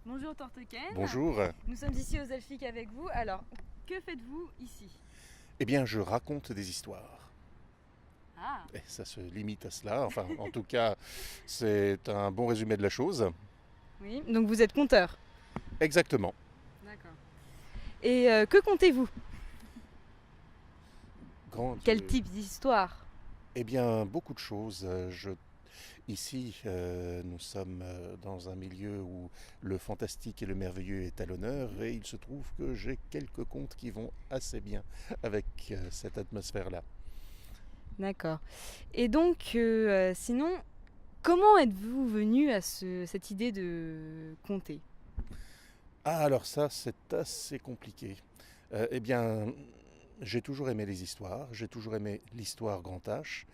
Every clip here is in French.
Bonjour Torteken. Bonjour. Nous sommes ici aux Elfiques avec vous. Alors, que faites-vous ici? Eh bien, je raconte des histoires. Ah, Et ça se limite à cela. Enfin, en tout cas, c'est un bon résumé de la chose. oui. Donc vous êtes conteur. Exactement. D'accord. Et que contez-vous? Grand Quel Dieu. type d'histoire? Eh bien, beaucoup de choses. Ici, nous sommes dans un milieu où le fantastique et le merveilleux est à l'honneur, et il se trouve que j'ai quelques contes qui vont assez bien avec cette atmosphère-là. D'accord. Et donc, sinon, comment êtes-vous venu à cette idée de conter? Ah, alors ça, c'est assez compliqué. Eh bien, j'ai toujours aimé les histoires, j'ai toujours aimé l'histoire grand H,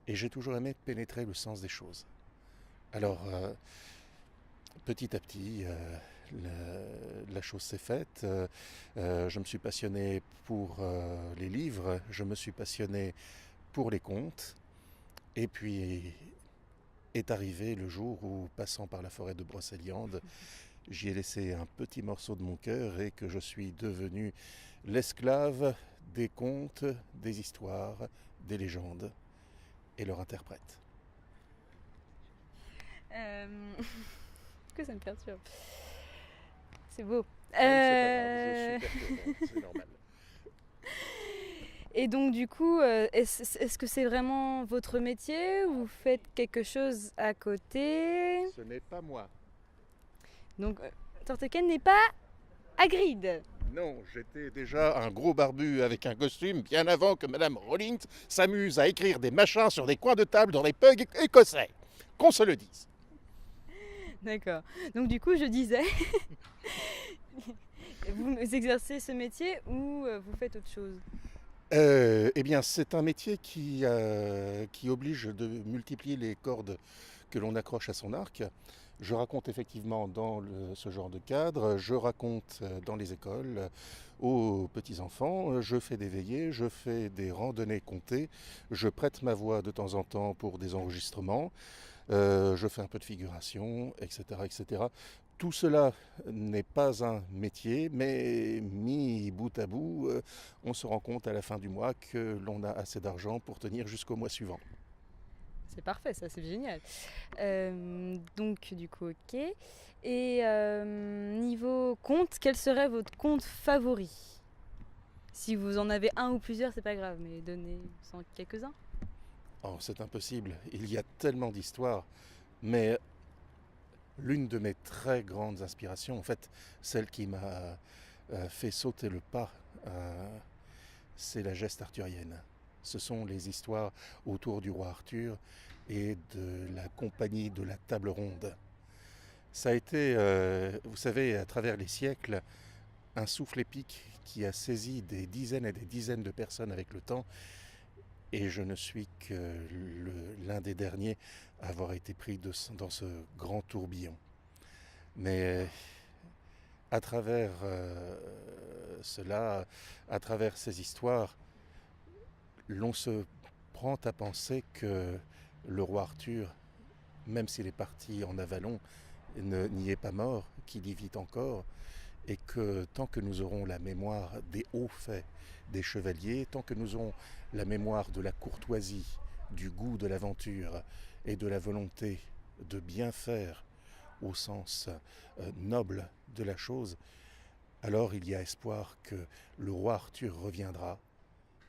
et j'ai toujours aimé pénétrer le sens des choses. Alors, petit à petit, la chose s'est faite. Je me suis passionné pour les livres, je me suis passionné pour les contes, et puis est arrivé le jour où, passant par la forêt de Brocéliande, j'y ai laissé un petit morceau de mon cœur et que je suis devenu l'esclave des contes, des histoires, des légendes et leur interprète. Que ça me perturbe. C'est beau. Oui, c'est pas grave, je suis perturbant, c'est normal. Et donc du coup, est-ce que c'est vraiment votre métier ou vous faites quelque chose à côté? Ce n'est pas moi. Donc Torteken n'est pas Hagrid. Non, j'étais déjà un gros barbu avec un costume bien avant que Madame Rowling s'amuse à écrire des machins sur des coins de table dans les pubs écossais. Qu'on se le dise. D'accord. Donc du coup, je disais, vous exercez ce métier ou vous faites autre chose? Eh bien, c'est un métier qui oblige de multiplier les cordes que l'on accroche à son arc. Je raconte effectivement dans ce genre de cadre, je raconte dans les écoles aux petits-enfants, je fais des veillées, je fais des randonnées comptées, je prête ma voix de temps en temps pour des enregistrements, je fais un peu de figuration, etc., etc. Tout cela n'est pas un métier, mais mis bout à bout, on se rend compte à la fin du mois que l'on a assez d'argent pour tenir jusqu'au mois suivant. C'est parfait, ça, c'est génial. Donc du coup, ok. Et niveau conte, quel serait votre conte favori? Si vous en avez un ou plusieurs, c'est pas grave, mais donnez-en quelques-uns. Oh, c'est impossible, il y a tellement d'histoires, mais l'une de mes très grandes inspirations, en fait, celle qui m'a fait sauter le pas, c'est la geste arthurienne. Ce sont les histoires autour du roi Arthur et de la compagnie de la table ronde. Ça a été, vous savez, à travers les siècles, un souffle épique qui a saisi des dizaines et des dizaines de personnes avec le temps, et je ne suis que l'un des derniers à avoir été pris dans ce grand tourbillon. Mais à travers cela, à travers ces histoires, l'on se prend à penser que le roi Arthur, même s'il est parti en Avalon, n'y est pas mort, qu'il y vit encore, et que tant que nous aurons la mémoire des hauts faits des chevaliers, tant que nous aurons la mémoire de la courtoisie, du goût de l'aventure et de la volonté de bien faire au sens noble de la chose, alors il y a espoir que le roi Arthur reviendra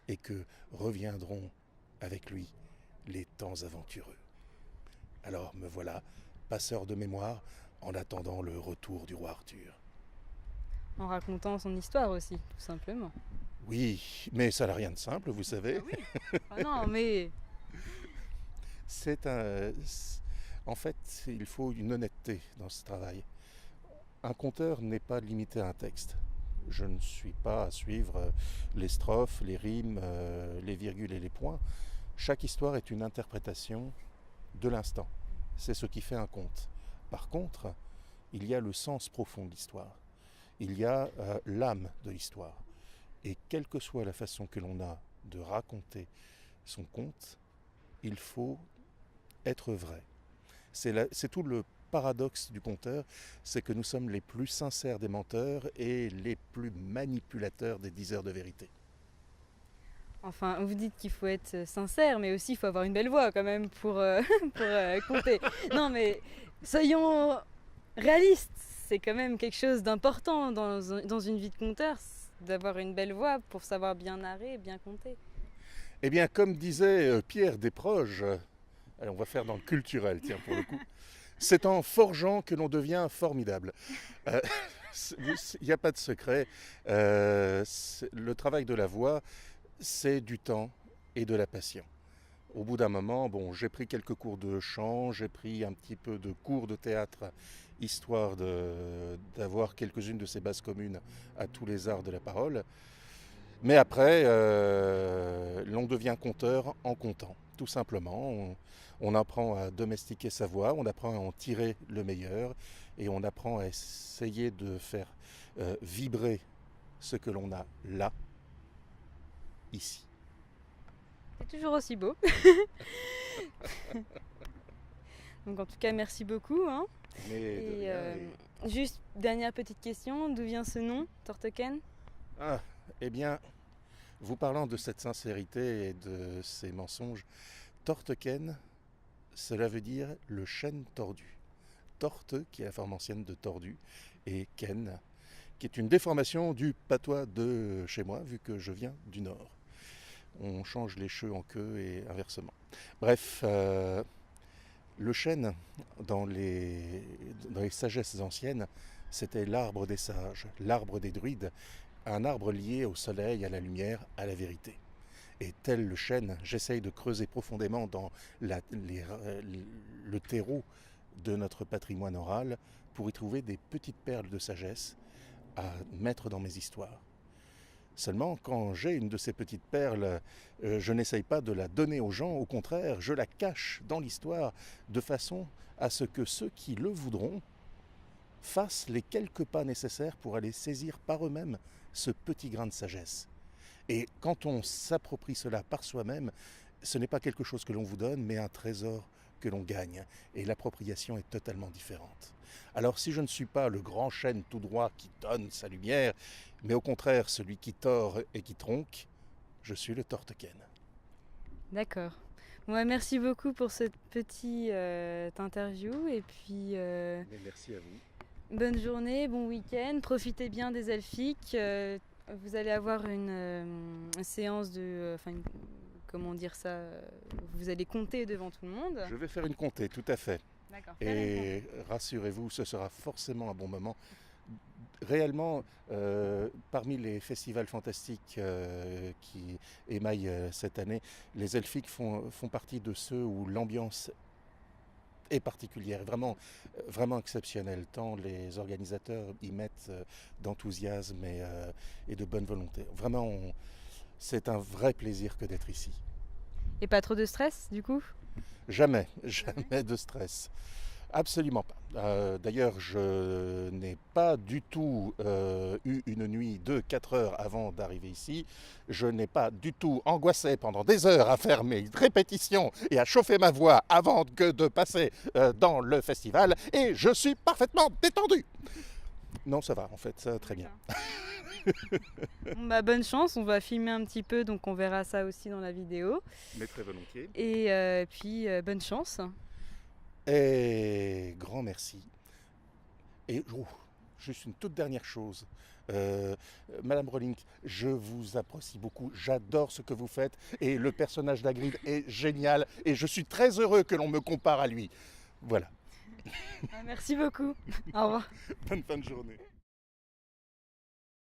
et que reviendront avec lui les temps aventureux. Alors me voilà, passeur de mémoire, en attendant le retour du roi Arthur. En racontant son histoire aussi, tout simplement. Oui, mais ça n'a rien de simple, vous savez. Ah oui. Ah non, mais C'est un... En fait, il faut une honnêteté dans ce travail. Un conteur n'est pas limité à un texte. Je ne suis pas à suivre les strophes, les rimes, les virgules et les points. Chaque histoire est une interprétation de l'instant. C'est ce qui fait un conte. Par contre, il y a le sens profond de l'histoire. Il y a l'âme de l'histoire. Et quelle que soit la façon que l'on a de raconter son conte, il faut être vrai. C'est tout le paradoxe du conteur, c'est que nous sommes les plus sincères des menteurs et les plus manipulateurs des diseurs de vérité. Enfin, vous dites qu'il faut être sincère, mais aussi il faut avoir une belle voix quand même pour, pour conter. Non, mais soyons réalistes, c'est quand même quelque chose d'important dans une vie de conteur, d'avoir une belle voix pour savoir bien narrer et bien conter. Eh bien, comme disait Pierre Desproges, allez, on va faire dans le culturel, tiens, pour le coup, c'est en forgeant que l'on devient formidable. Il n'y a pas de secret. Le travail de la voix, c'est du temps et de la passion. Au bout d'un moment, bon, j'ai pris quelques cours de chant, j'ai pris un petit peu de cours de théâtre, histoire d'avoir quelques-unes de ces bases communes à tous les arts de la parole. Mais après, l'on devient conteur en comptant, tout simplement. On apprend à domestiquer sa voix, on apprend à en tirer le meilleur et on apprend à essayer de faire vibrer ce que l'on a là, ici. C'est toujours aussi beau. Donc en tout cas, merci beaucoup. Hein. Et juste dernière petite question, d'où vient ce nom, Torteken ? Ah, eh bien, vous parlant de cette sincérité et de ces mensonges, Torteken, cela veut dire le chêne tordu. Torte, qui est la forme ancienne de tordu, et ken, qui est une déformation du patois de chez moi, vu que je viens du Nord. On change les cheveux en queue et inversement. Bref, le chêne, dans les sagesses anciennes, c'était l'arbre des sages, l'arbre des druides, un arbre lié au soleil, à la lumière, à la vérité. Et tel le chêne, j'essaye de creuser profondément dans le terreau de notre patrimoine oral pour y trouver des petites perles de sagesse à mettre dans mes histoires. Seulement, quand j'ai une de ces petites perles, je n'essaye pas de la donner aux gens, au contraire, je la cache dans l'histoire de façon à ce que ceux qui le voudront fassent les quelques pas nécessaires pour aller saisir par eux-mêmes ce petit grain de sagesse. Et quand on s'approprie cela par soi-même, ce n'est pas quelque chose que l'on vous donne, mais un trésor que l'on gagne. Et l'appropriation est totalement différente. Alors si je ne suis pas le grand chêne tout droit qui donne sa lumière, mais au contraire celui qui tord et qui tronque, je suis le Torteken. D'accord. Ouais, merci beaucoup pour cette petite interview et puis Merci à vous. bonne journée, bon week-end, profitez bien des elfiques. Vous allez avoir une séance de... comment dire ça, vous allez compter devant tout le monde. Je vais faire une comptée, tout à fait. D'accord. Et rassurez-vous, ce sera forcément un bon moment. Réellement, parmi les festivals fantastiques qui émaillent cette année, les elfiques font partie de ceux où l'ambiance est particulière, vraiment, vraiment exceptionnelle, tant les organisateurs y mettent d'enthousiasme et de bonne volonté. Vraiment, c'est un vrai plaisir que d'être ici. Et pas trop de stress, du coup ? Jamais, jamais de stress. Absolument pas. D'ailleurs, je n'ai pas du tout eu une nuit de 4 heures avant d'arriver ici. Je n'ai pas du tout angoissé pendant des heures à faire mes répétitions et à chauffer ma voix avant que de passer dans le festival. Et je suis parfaitement détendu. Non, ça va, en fait, ça va très bien. Bon, bonne chance, on va filmer un petit peu, donc on verra ça aussi dans la vidéo. Mais très volontiers. Et puis, bonne chance. Et grand merci. Et juste une toute dernière chose. Madame Rowling, je vous apprécie beaucoup. J'adore ce que vous faites. Et le personnage d'Hagrid est génial. Et je suis très heureux que l'on me compare à lui. Voilà. Merci beaucoup. Au revoir. Bonne fin de journée.